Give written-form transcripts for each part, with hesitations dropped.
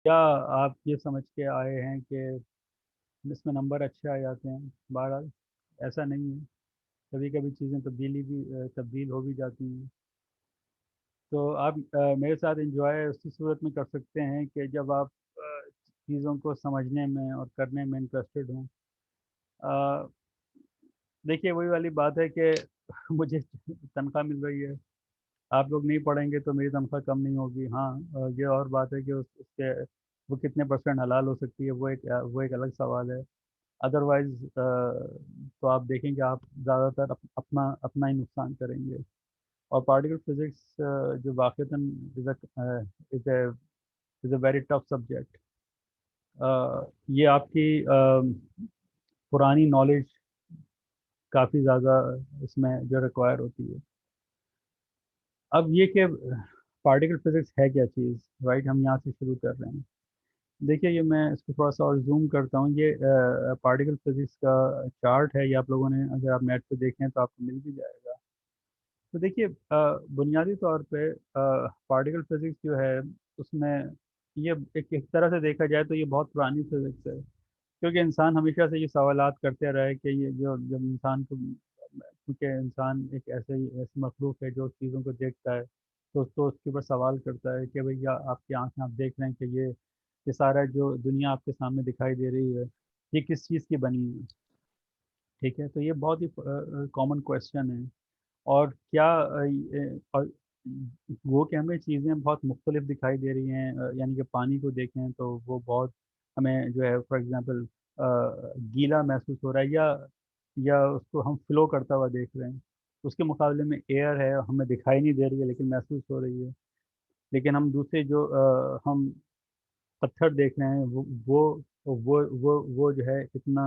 کیا آپ یہ سمجھ کے آئے ہیں کہ اس میں نمبر اچھے آ جاتے ہیں؟ بہرحال ایسا نہیں ہے، کبھی کبھی چیزیں تبدیل ہو بھی جاتی ہیں. تو آپ میرے ساتھ انجوائے اسی صورت میں کر سکتے ہیں کہ جب آپ چیزوں کو سمجھنے میں اور کرنے میں انٹرسٹڈ ہوں. آ، دیکھیے وہی والی بات ہے کہ مجھے تنخواہ مل رہی ہے، آپ لوگ نہیں پڑھیں گے تو میری تنخواہ کم نہیں ہوگی. ہاں، یہ اور بات ہے کہ اس کے وہ کتنے پرسنٹ حلال ہو سکتی ہے، وہ ایک الگ سوال ہے. ادروائز تو آپ دیکھیں کہ آپ زیادہ تر اپنا ہی نقصان کریں گے. اور پارٹیکل فزکس جو واقعتاً از اے ویری ٹف سبجیکٹ. یہ آپ کی پرانی نالج کافی زیادہ اس میں جو ریکوائر ہوتی ہے. اب یہ کہ پارٹیکل فزکس ہے کیا چیز، رائٹ؟ ہم یہاں سے شروع کر رہے ہیں. دیکھیے یہ میں اس کو تھوڑا سا اور زوم کرتا ہوں. یہ پارٹیکل فزکس کا چارٹ ہے، یہ آپ لوگوں نے اگر آپ نیٹ پہ دیکھیں تو آپ کو مل بھی جائے گا. تو دیکھیے بنیادی طور پہ پارٹیکل فزکس جو ہے اس میں یہ ایک طرح سے دیکھا جائے تو یہ بہت پرانی فزکس ہے، کیونکہ انسان ہمیشہ سے یہ سوالات کرتے رہے کہ یہ جو جب انسان کو، کیونکہ انسان ایک ایسی مخلوق ہے جو چیزوں کو دیکھتا ہے تو اس کے اوپر سوال کرتا ہے کہ بھئی آپ کی آنکھیں آپ دیکھ رہے ہیں کہ یہ سارا جو دنیا آپ کے سامنے دکھائی دے رہی ہے یہ کس چیز کی بنی ہے؟ ٹھیک ہے، تو یہ بہت ہی کامن کویشچن ہے. اور کیا اور وہ کہ ہمیں چیزیں بہت مختلف دکھائی دے رہی ہیں، یعنی کہ پانی کو دیکھیں تو وہ بہت ہمیں جو ہے فار ایگزامپل گیلا محسوس ہو رہا ہے، یا اس کو ہم فلو کرتا ہوا دیکھ رہے ہیں. اس کے مقابلے میں ایئر ہے، ہمیں دکھائی نہیں دے رہی ہے لیکن محسوس ہو رہی ہے. لیکن ہم دوسرے جو ہم پتھر دیکھ رہے ہیں وہ جو ہے اتنا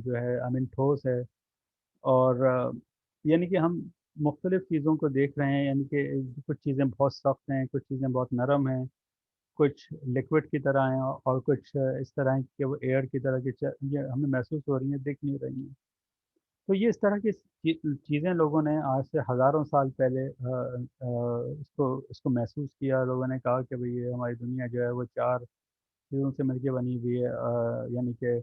جو ہے ٹھوس ہے. اور یعنی کہ ہم مختلف چیزوں کو دیکھ رہے ہیں، یعنی کہ کچھ چیزیں بہت سخت ہیں، کچھ چیزیں بہت نرم ہیں، کچھ لکوڈ کی طرح ہیں اور کچھ اس طرح ہیں کہ وہ ایئر کی طرح کی یہ ہمیں محسوس ہو رہی ہیں، دکھ نہیں رہی ہیں. تو یہ اس طرح کی چیزیں لوگوں نے آج سے ہزاروں سال پہلے اس کو محسوس کیا. لوگوں نے کہا کہ بھئی یہ ہماری دنیا جو ہے وہ چار چیزوں سے مل کے بنی ہوئی ہے، یعنی کہ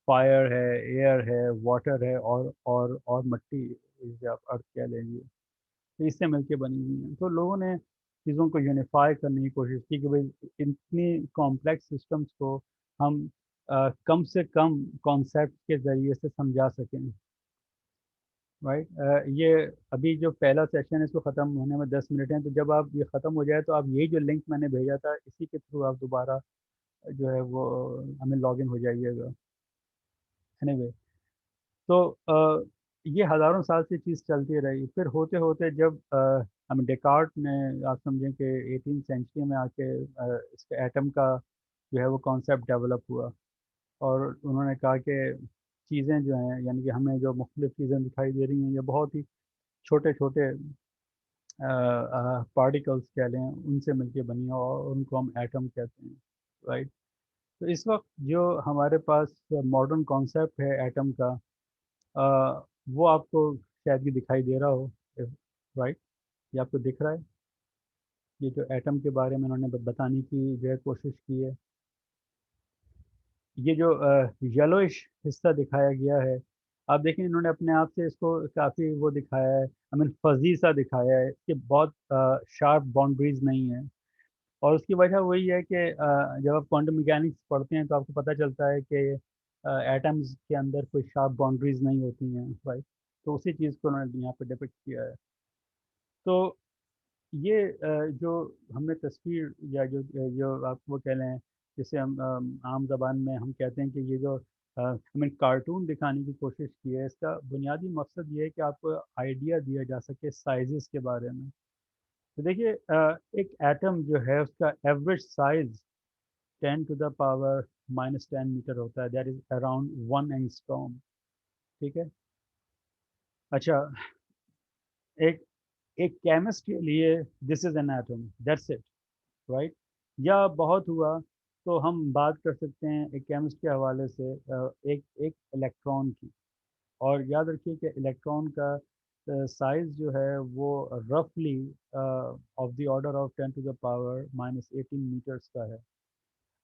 فائر ہے، ایئر ہے، واٹر ہے اور مٹی، جسے آپ ارتھ کہہ لیں گے. تو اس سے مل کے بنی ہوئی ہیں. تو لوگوں نے چیزوں کو یونیفائی کرنے کی کوشش کی کہ بھئی اتنی کمپلیکس سسٹمز کو ہم کم سے کم کانسیپٹ کے ذریعے سے سمجھا سکیں. رائٹ؟ یہ ابھی جو پہلا سیشن ہے اس کو ختم ہونے میں 10 منٹ ہیں، تو جب آپ یہ ختم ہو جائے تو آپ یہی جو لنک میں نے بھیجا تھا اسی کے تھرو آپ دوبارہ جو ہے وہ ہمیں لاگ ان ہو جائیے گا. اینی وے، تو یہ ہزاروں سال سے چیز چلتی رہی. پھر ہوتے ہوتے جب ہم ڈیکارٹ نے، آپ سمجھیں کہ 18 سینچری میں آ کے اس کے ایٹم کا جو ہے وہ کانسیپٹ ڈیولپ ہوا. اور انہوں نے کہا کہ چیزیں جو ہیں، یعنی کہ ہمیں جو مختلف چیزیں دکھائی دے رہی ہیں یہ بہت ہی چھوٹے چھوٹے پارٹیکلس کہہ لیں ان سے مل کے بنی ہیں اور ان کو ہم ایٹم کہتے ہیں. رائٹ؟ تو اس وقت جو ہمارے پاس ماڈرن کانسیپٹ ہے ایٹم کا، وہ آپ کو شاید یہ دکھائی دے رہا ہو. رائٹ؟ یہ آپ کو دکھ رہا ہے، یہ جو ایٹم کے بارے میں انہوں نے بتانے کی جو ہے کوشش کی ہے. یہ جو یلوئش حصہ دکھایا گیا ہے، آپ دیکھیں انہوں نے اپنے آپ سے اس کو کافی وہ دکھایا ہے، فزی سا دکھایا ہے کہ بہت شارپ باؤنڈریز نہیں ہیں. اور اس کی وجہ وہی ہے کہ جب آپ کوانٹم میکینکس پڑھتے ہیں تو آپ کو پتہ چلتا ہے کہ ایٹمز کے اندر کوئی شارپ باؤنڈریز نہیں ہوتی ہیں. رائٹ؟ تو اسی چیز کو انہوں نے یہاں پہ ڈپکٹ کیا ہے. تو یہ جو ہم نے تصویر یا جو آپ وہ کہہ لیں جسے ہم عام زبان میں ہم کہتے ہیں کہ یہ جو ہمیں کارٹون دکھانے کی کوشش کی ہے، اس کا بنیادی مقصد یہ ہے کہ آپ کو آئیڈیا دیا جا سکے سائزز کے بارے میں. تو دیکھیے ایک ایٹم جو ہے اس کا ایوریج سائز 10⁻⁻10 میٹر ہوتا ہے، دیٹ از اراؤنڈ 1 اینگسٹروم. ٹھیک ہے؟ اچھا، ایک ایک کیمسٹ کے لیے this is an atom, that's it. Right? یا بہت ہوا تو ہم بات کر سکتے ہیں ایک کیمسٹ کے حوالے سے ایک الیکٹران کی. اور یاد رکھیے کہ الیکٹران کا سائز جو ہے وہ رفلی of the order of 10⁻⁻18 metres کا ہے.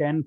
10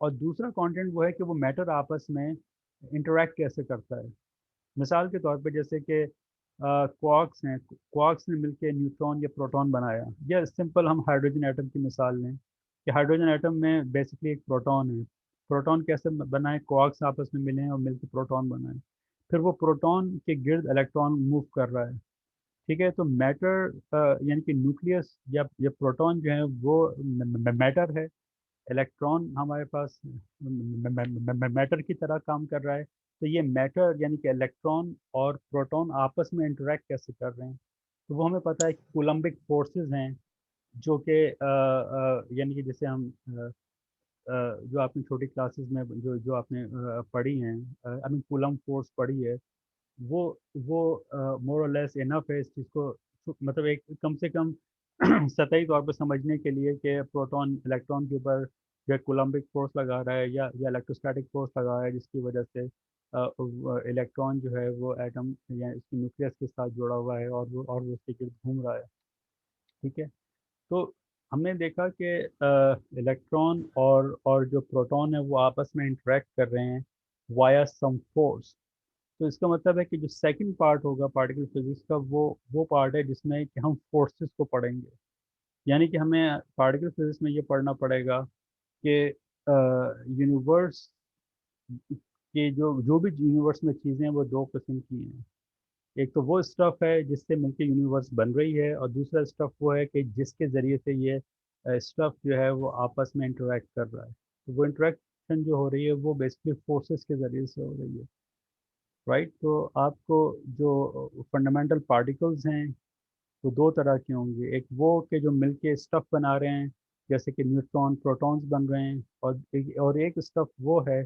اور دوسرا کانٹینٹ وہ ہے کہ وہ میٹر آپس میں انٹریکٹ کیسے کرتا ہے. مثال کے طور پہ جیسے کہ کوارکس ہیں، کوارکس نے مل کے نیوٹران یا پروٹون بنایا، یا سمپل ہم ہائیڈروجن ایٹم کی مثال لیں کہ ہائیڈروجن ایٹم میں بیسکلی ایک پروٹون ہے. پروٹون کیسے بنائے؟ کوارکس آپس میں ملیں اور مل کے پروٹون بنائیں. پھر وہ پروٹون کے گرد الیکٹران موو کر رہا ہے. ٹھیک ہے، تو میٹر یعنی کہ نیوکلیس یا پروٹون جو ہے وہ میٹر ہے. الیکٹران ہمارے پاس میٹر کی طرح کام کر رہا ہے. تو یہ میٹر یعنی کہ الیکٹران اور پروٹون آپس میں انٹریکٹ کیسے کر رہے ہیں، تو وہ ہمیں پتہ ہے کہ کولمبک فورسز ہیں جو کہ یعنی کہ جیسے ہم جو آپ نے چھوٹی کلاسز میں جو آپ نے پڑھی ہیں، آئی مین کولم فورس پڑھی ہے، وہ مور اور لیس انف ہے اس چیز کو، مطلب ایک کم سے کم سطحی طور پہ سمجھنے کے لیے کہ پروٹون الیکٹران کے اوپر جو کولمبک فورس لگا رہا ہے یا الیکٹروسٹیٹک فورس لگا رہا ہے، جس کی وجہ سے الیکٹران جو ہے وہ ایٹم یا اس کی نیوکلیس کے ساتھ جڑا ہوا ہے اور وہ اس کے گرد گھوم رہا ہے. ٹھیک ہے، تو ہم نے دیکھا کہ الیکٹران اور جو پروٹون ہے وہ آپس میں انٹریکٹ کر رہے ہیں وایا سم فورس. تو اس کا مطلب ہے کہ جو سیکنڈ پارٹ ہوگا پارٹیکل فزکس کا وہ پارٹ ہے جس میں کہ ہم فورسز کو پڑھیں گے. یعنی کہ ہمیں پارٹیکل فزکس میں یہ پڑھنا پڑے گا کہ یونیورس کے جو بھی یونیورس میں چیزیں ہیں وہ دو قسم کی ہیں. ایک تو وہ اسٹف ہے جس سے مل کے یونیورس بن رہی ہے، اور دوسرا اسٹف وہ ہے کہ جس کے ذریعے سے یہ اسٹف جو ہے وہ آپس میں انٹریکٹ کر رہا ہے. تو وہ انٹریکشن جو ہو رہی ہے وہ بیسکلی فورسز کے ذریعے سے ہو رہی ہے. رائٹ، تو آپ کو جو فنڈامنٹل پارٹیکلز ہیں وہ دو طرح کے ہوں گے. ایک وہ کہ جو مل کے اسٹف بنا رہے ہیں جیسے کہ نیوٹران پروٹونز بن رہے ہیں، اور ایک اسٹف وہ ہے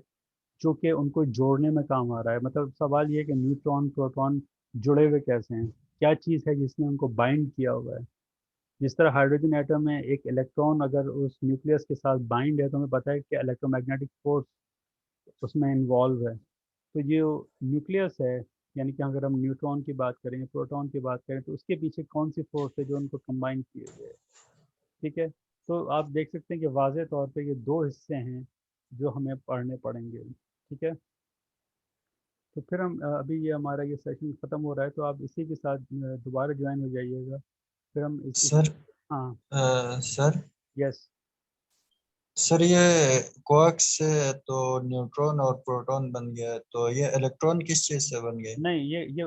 جو کہ ان کو جوڑنے میں کام آ رہا ہے. مطلب سوال یہ ہے کہ نیوٹران پروٹون جڑے ہوئے کیسے ہیں، کیا چیز ہے جس نے ان کو بائنڈ کیا ہوا ہے. جس طرح ہائیڈروجن ایٹم میں ایک الیکٹران اگر اس نیوکلیس کے ساتھ بائنڈ ہے تو ہمیں پتہ ہے کہ الیکٹرو میگنیٹک فورس اس میں انوالو ہے. تو یہ نیوکلیس ہے، یعنی کہ اگر ہم نیوٹران کی بات کریں پروٹون کی بات کریں تو اس کے پیچھے کون سی فورس ہے جو ان کو کمبائن کیے ہوئے ہے. ٹھیک ہے، تو آپ دیکھ سکتے ہیں کہ واضح طور پہ یہ دو حصے ہیں جو ہمیں پڑھنے پڑیں گے. ٹھیک ہے، تو پھر ہم ابھی یہ ہمارا یہ سیشن ختم ہو رہا ہے تو آپ اسی کے ساتھ دوبارہ جوائن ہو جائیے گا. پھر ہم سر ہاں سر یس. سر یہ کوارکس سے تو نیوٹرون اور پروٹون بن گیا، تو یہ الیکٹرون کس چیز سے بن گئے؟ نہیں، یہ